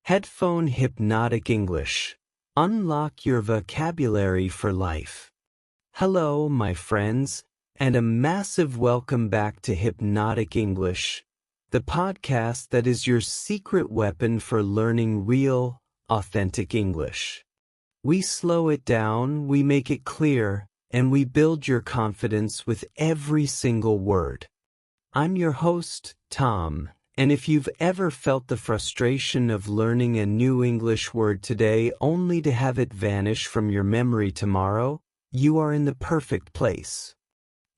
Headphone Hypnotic English. Unlock your vocabulary for life. Hello, my friends, and a massive welcome back to Hypnotic English, the podcast that is your secret weapon for learning real, authentic English. We slow it down, we make it clear, and we build your confidence with every single word. I'm your host, Tom, and if you've ever felt the frustration of learning a new English word today only to have it vanish from your memory tomorrow, you are in the perfect place.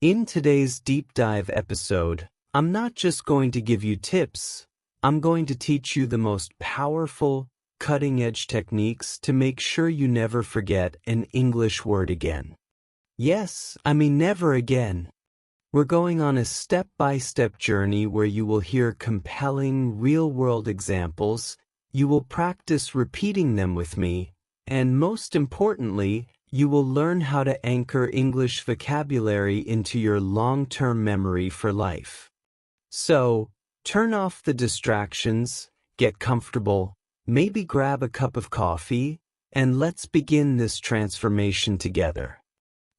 In today's deep dive episode, I'm not just going to give you tips, I'm going to teach you the most powerful, cutting-edge techniques to make sure you never forget an English word again. Yes, I mean never again. We're going on a step-by-step journey where you will hear compelling, real-world examples, you will practice repeating them with me, and most importantly, you will learn how to anchor English vocabulary into your long-term memory for life. So, turn off the distractions, get comfortable, maybe grab a cup of coffee, and let's begin this transformation together.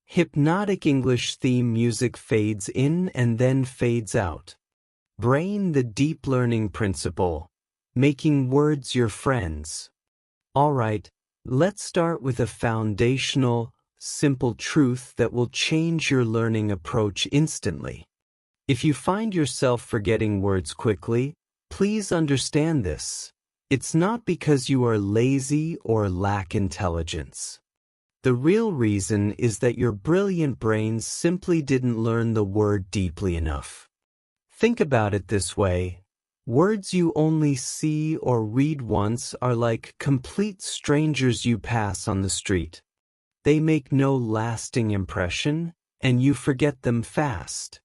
Hypnotic English theme music fades in and then fades out. Brain the deep learning principle, making words your friends. Alright, let's start with a foundational, simple truth that will change your learning approach instantly. If you find yourself forgetting words quickly, please understand this. It's not because you are lazy or lack intelligence. The real reason is that your brilliant brain simply didn't learn the word deeply enough. Think about it this way. Words you only see or read once are like complete strangers you pass on the street. They make no lasting impression, and you forget them fast.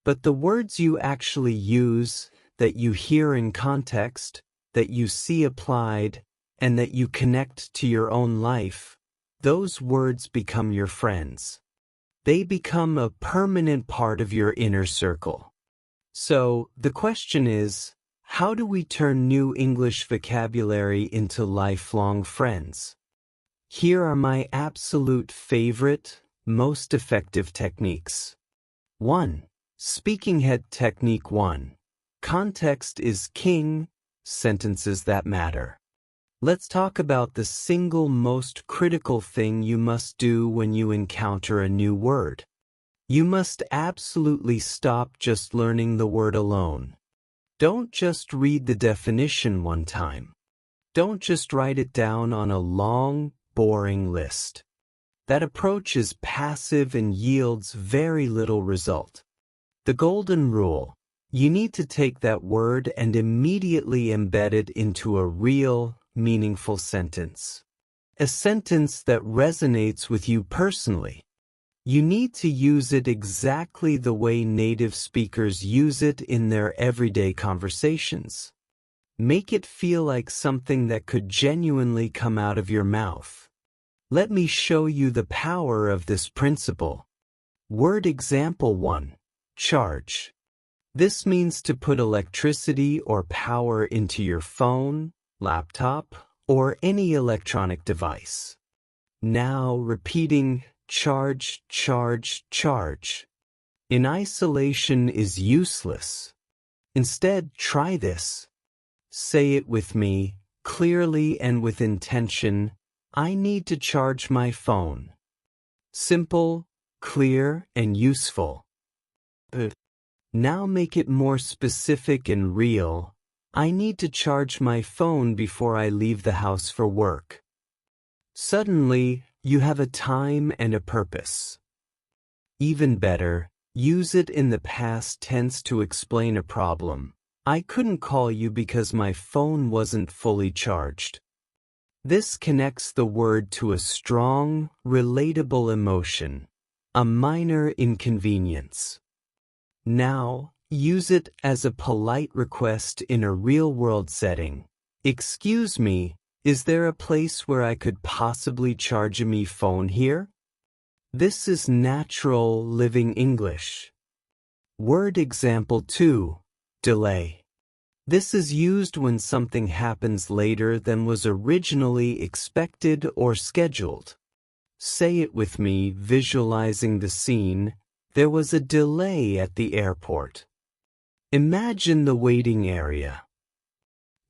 But the words you actually use, that you hear in context, that you see applied, and that you connect to your own life, those words become your friends. They become a permanent part of your inner circle. So, the question is, how do we turn new English vocabulary into lifelong friends? Here are my absolute favorite, most effective techniques. 1. Speaking head technique 1. Context is king, sentences that matter. Let's talk about the single most critical thing you must do when you encounter a new word. You must absolutely stop just learning the word alone. Don't just read the definition one time. Don't just write it down on a long, boring list. That approach is passive and yields very little result. The golden rule: you need to take that word and immediately embed it into a real, meaningful sentence. A sentence that resonates with you personally. You need to use it exactly the way native speakers use it in their everyday conversations. Make it feel like something that could genuinely come out of your mouth. Let me show you the power of this principle. Word example 1. Charge. This means to put electricity or power into your phone, laptop, or any electronic device. Now repeating charge, charge, charge. In isolation is useless. Instead, try this. Say it with me, clearly and with intention. I need to charge my phone. Simple, clear, and useful. Now make it more specific and real. I need to charge my phone before I leave the house for work. Suddenly, you have a time and a purpose. Even better, use it in the past tense to explain a problem. I couldn't call you because my phone wasn't fully charged. This connects the word to a strong, relatable emotion, a minor inconvenience. Now, use it as a polite request in a real-world setting. Excuse me, is there a place where I could possibly charge me phone here? This is natural living English. Word example 2. Delay. This is used when something happens later than was originally expected or scheduled. Say it with me, visualizing the scene. There was a delay at the airport. Imagine the waiting area.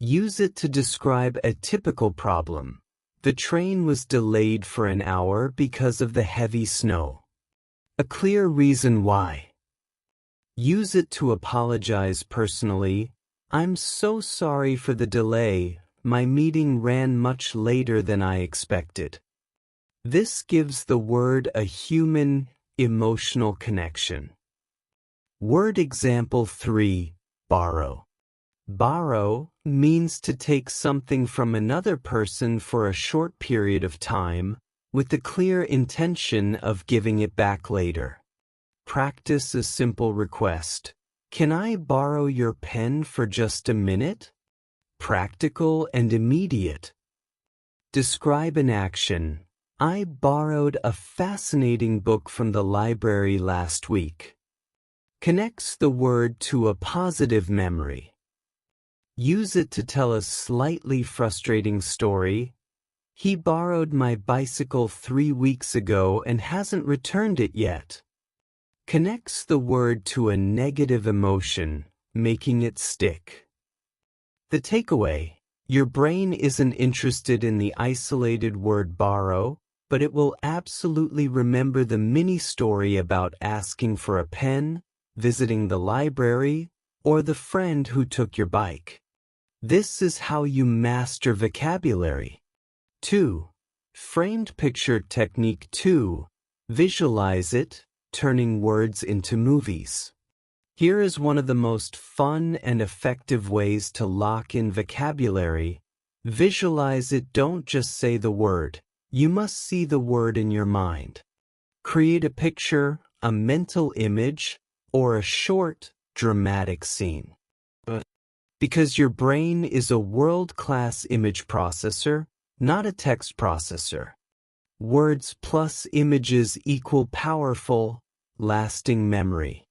Use it to describe a typical problem. The train was delayed for an hour because of the heavy snow. A clear reason why. Use it to apologize personally. I'm so sorry for the delay. My meeting ran much later than I expected. This gives the word a human, emotional connection. Word example 3, borrow. Borrow means to take something from another person for a short period of time, with the clear intention of giving it back later. Practice a simple request. Can I borrow your pen for just a minute? Practical and immediate. Describe an action. I borrowed a fascinating book from the library last week. Connects the word to a positive memory. Use it to tell a slightly frustrating story. He borrowed my bicycle 3 weeks ago and hasn't returned it yet. Connects the word to a negative emotion, making it stick. The takeaway: your brain isn't interested in the isolated word borrow, but it will absolutely remember the mini story about asking for a pen, visiting the library, or the friend who took your bike. This is how you master vocabulary. 2. Framed picture technique 2. Visualize it, turning words into movies. Here is one of the most fun and effective ways to lock in vocabulary. Visualize it. Don't just say the word. You must see the word in your mind. Create a picture, a mental image, or a short, dramatic scene. Because your brain is a world-class image processor, not a text processor. Words plus images equal powerful, lasting memory.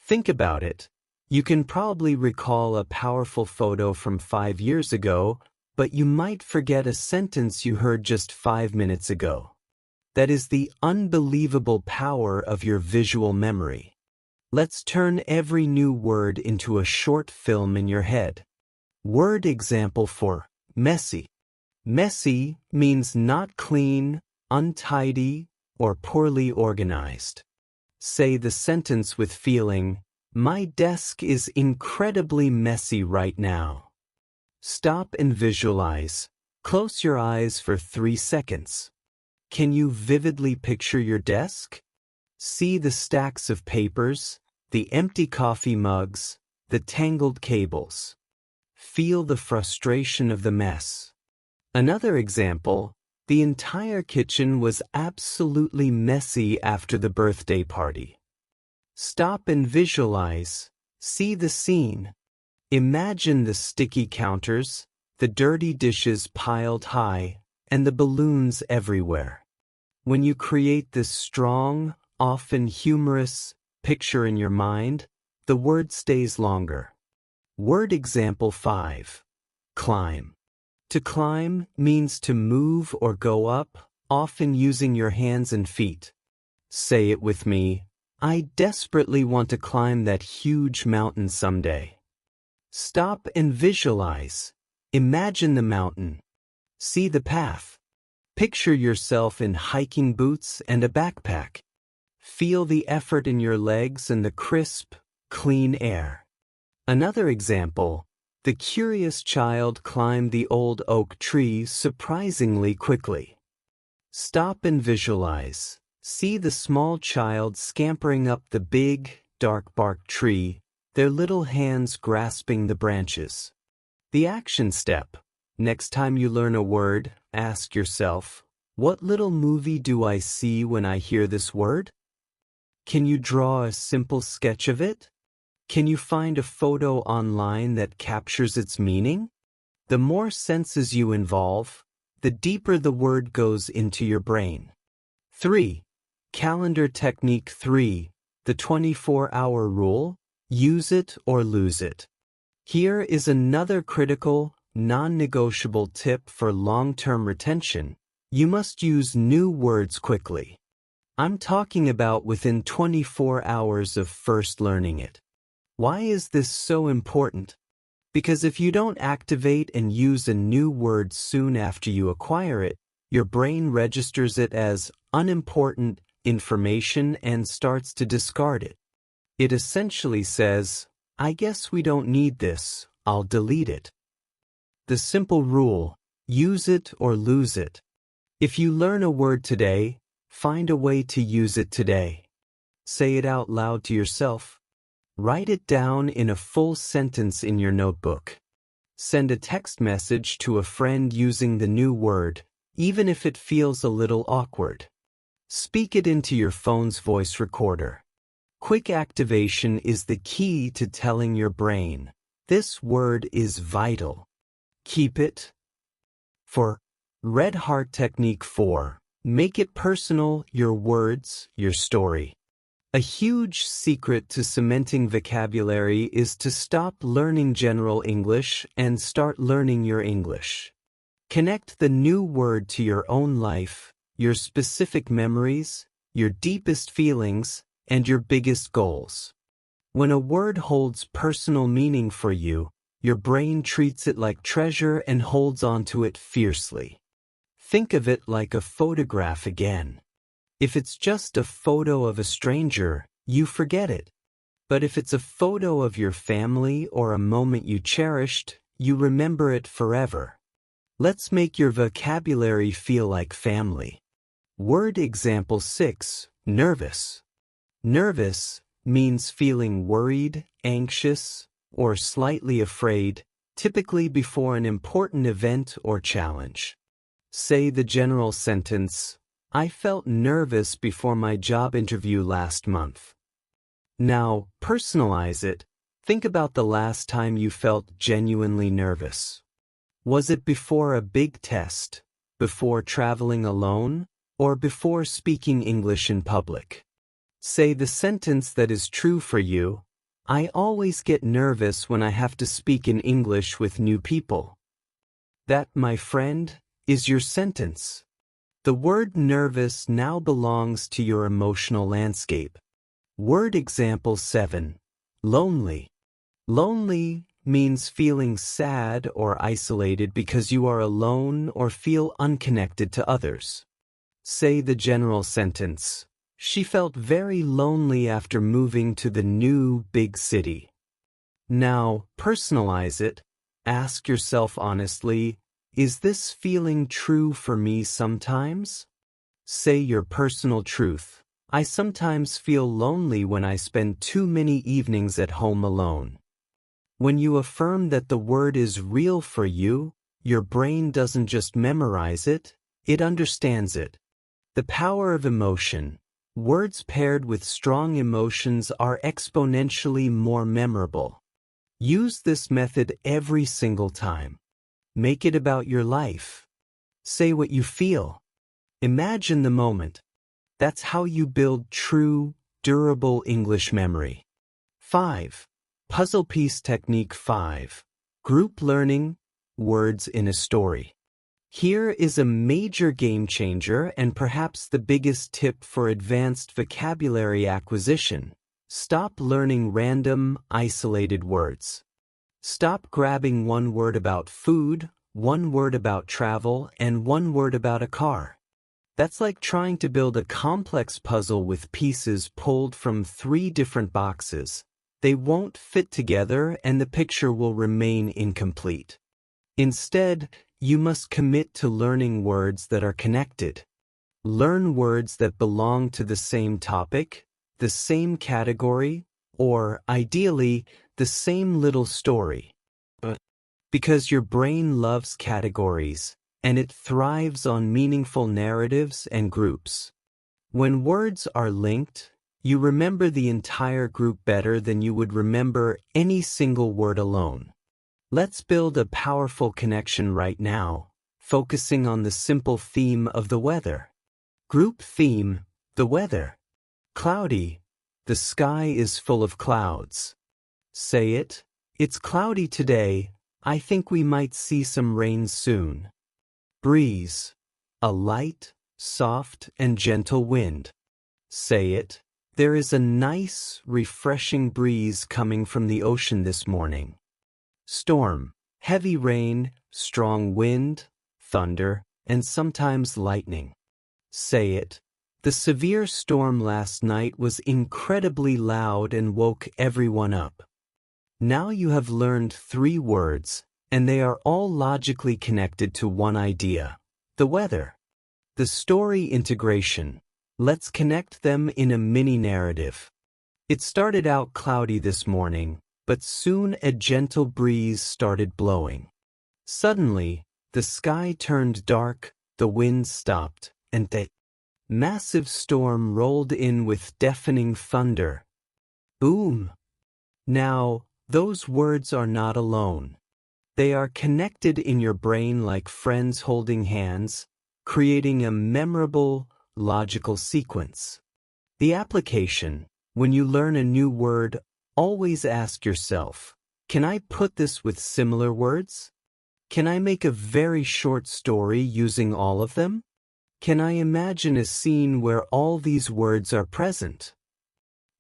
Think about it. You can probably recall a powerful photo from 5 years ago, but you might forget a sentence you heard just 5 minutes ago. That is the unbelievable power of your visual memory. Let's turn every new word into a short film in your head. Word example 4, messy. Messy means not clean, untidy, or poorly organized. Say the sentence with feeling. My desk is incredibly messy right now. Stop and visualize. Close your eyes for 3 seconds. Can you vividly picture your desk? See the stacks of papers, the empty coffee mugs, the tangled cables. Feel the frustration of the mess. Another example, the entire kitchen was absolutely messy after the birthday party. Stop and visualize. See the scene. Imagine the sticky counters, the dirty dishes piled high, and the balloons everywhere. When you create this strong, often humorous picture in your mind, the word stays longer. Word example 5. Climb. To climb means to move or go up, often using your hands and feet. Say it with me. I desperately want to climb that huge mountain someday. Stop and visualize. Imagine the mountain. See the path. Picture yourself in hiking boots and a backpack. Feel the effort in your legs and the crisp, clean air. Another example, the curious child climbed the old oak tree surprisingly quickly. Stop and visualize. See the small child scampering up the big, dark bark tree, their little hands grasping the branches. The action step. Next time you learn a word, ask yourself, what little movie do I see when I hear this word? Can you draw a simple sketch of it? Can you find a photo online that captures its meaning? The more senses you involve, the deeper the word goes into your brain. 3. Calendar technique 3. The 24-hour rule. Use it or lose it. Here is another critical, non-negotiable tip for long-term retention. You must use new words quickly. I'm talking about within 24 hours of first learning it. Why is this so important? Because if you don't activate and use a new word soon after you acquire it, your brain registers it as unimportant information and starts to discard it. It essentially says, I guess we don't need this, I'll delete it. The simple rule, use it or lose it. If you learn a word today, find a way to use it today. Say it out loud to yourself. Write it down in a full sentence in your notebook. Send a text message to a friend using the new word, even if it feels a little awkward. Speak it into your phone's voice recorder. Quick activation is the key to telling your brain, this word is vital. Keep it. For Red Heart Technique 4, make it personal, your words, your story. A huge secret to cementing vocabulary is to stop learning general English and start learning your English. Connect the new word to your own life, your specific memories, your deepest feelings, and your biggest goals. When a word holds personal meaning for you, your brain treats it like treasure and holds onto it fiercely. Think of it like a photograph again. If it's just a photo of a stranger, you forget it. But if it's a photo of your family or a moment you cherished, you remember it forever. Let's make your vocabulary feel like family. Word example 6, nervous. Nervous means feeling worried, anxious, or slightly afraid, typically before an important event or challenge. Say the general sentence, I felt nervous before my job interview last month. Now, personalize it. Think about the last time you felt genuinely nervous. Was it before a big test, before traveling alone, or before speaking English in public? Say the sentence that is true for you. I always get nervous when I have to speak in English with new people. That, my friend, is your sentence. The word nervous now belongs to your emotional landscape. Word example 7, lonely. Lonely means feeling sad or isolated because you are alone or feel unconnected to others. Say the general sentence, she felt very lonely after moving to the new big city. Now, personalize it. Ask yourself honestly, is this feeling true for me sometimes? Say your personal truth. I sometimes feel lonely when I spend too many evenings at home alone. When you affirm that the word is real for you, your brain doesn't just memorize it, it understands it. The power of emotion. Words paired with strong emotions are exponentially more memorable. Use this method every single time. Make it about your life. Say what you feel. Imagine the moment. That's how you build true, durable English memory. 5. Puzzle Piece Technique 5. Group learning, words in a story. Here is a major game changer and perhaps the biggest tip for advanced vocabulary acquisition. Stop learning random, isolated words. Stop grabbing one word about food, one word about travel, and one word about a car. That's like trying to build a complex puzzle with pieces pulled from 3 different boxes. They won't fit together and the picture will remain incomplete. Instead, you must commit to learning words that are connected. Learn words that belong to the same topic, the same category, or, ideally, the same little story. Because your brain loves categories, and it thrives on meaningful narratives and groups. When words are linked, you remember the entire group better than you would remember any single word alone. Let's build a powerful connection right now, focusing on the simple theme of the weather. Group theme, the weather. Cloudy, the sky is full of clouds. Say it, It's cloudy today. I think we might see some rain soon. Breeze. A light, soft, and gentle wind. Say it. There is a nice, refreshing breeze coming from the ocean this morning. Storm. Heavy rain, strong wind, thunder, and sometimes lightning. Say it. The severe storm last night was incredibly loud and woke everyone up. Now you have learned 3 words, and they are all logically connected to one idea: the weather. The story integration. Let's connect them in a mini-narrative. It started out cloudy this morning, but soon a gentle breeze started blowing. Suddenly, the sky turned dark, the wind stopped, and the massive storm rolled in with deafening thunder. Boom! Now, those words are not alone. They are connected in your brain like friends holding hands, creating a memorable, logical sequence. The application. When you learn a new word, always ask yourself, can I put this with similar words? Can I make a very short story using all of them? Can I imagine a scene where all these words are present?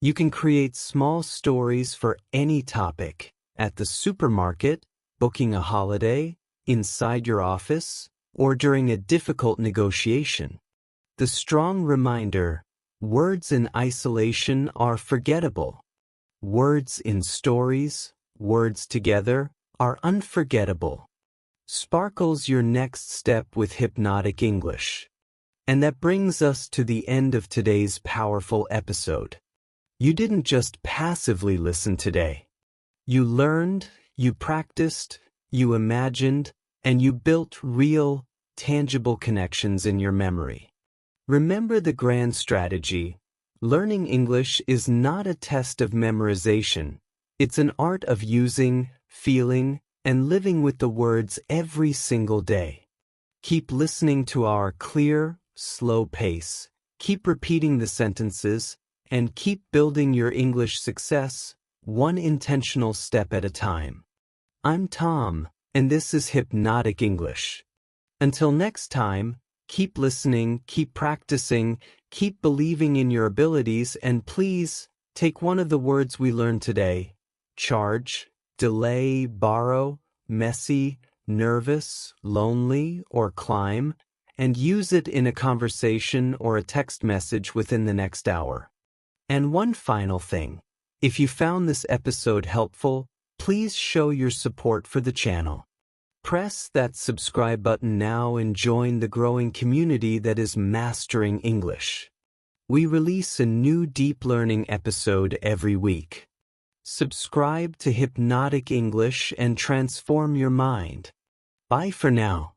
You can create small stories for any topic, at the supermarket, booking a holiday, inside your office, or during a difficult negotiation. The strong reminder: words in isolation are forgettable. Words in stories, words together, are unforgettable. Sparkles your next step with Hypnotic English. And that brings us to the end of today's powerful episode. You didn't just passively listen today. You learned, you practiced, you imagined, and you built real, tangible connections in your memory. Remember the grand strategy. Learning English is not a test of memorization. It's an art of using, feeling, and living with the words every single day. Keep listening to our clear, slow pace. Keep repeating the sentences, and keep building your English success, one intentional step at a time. I'm Tom, and this is Hypnotic English. Until next time, keep listening, keep practicing, keep believing in your abilities, and please, take one of the words we learned today: charge, delay, borrow, messy, nervous, lonely, or climb, and use it in a conversation or a text message within the next hour. And one final thing. If you found this episode helpful, please show your support for the channel. Press that subscribe button now and join the growing community that is mastering English. We release a new deep learning episode every week. Subscribe to Hypnotic English and transform your mind. Bye for now.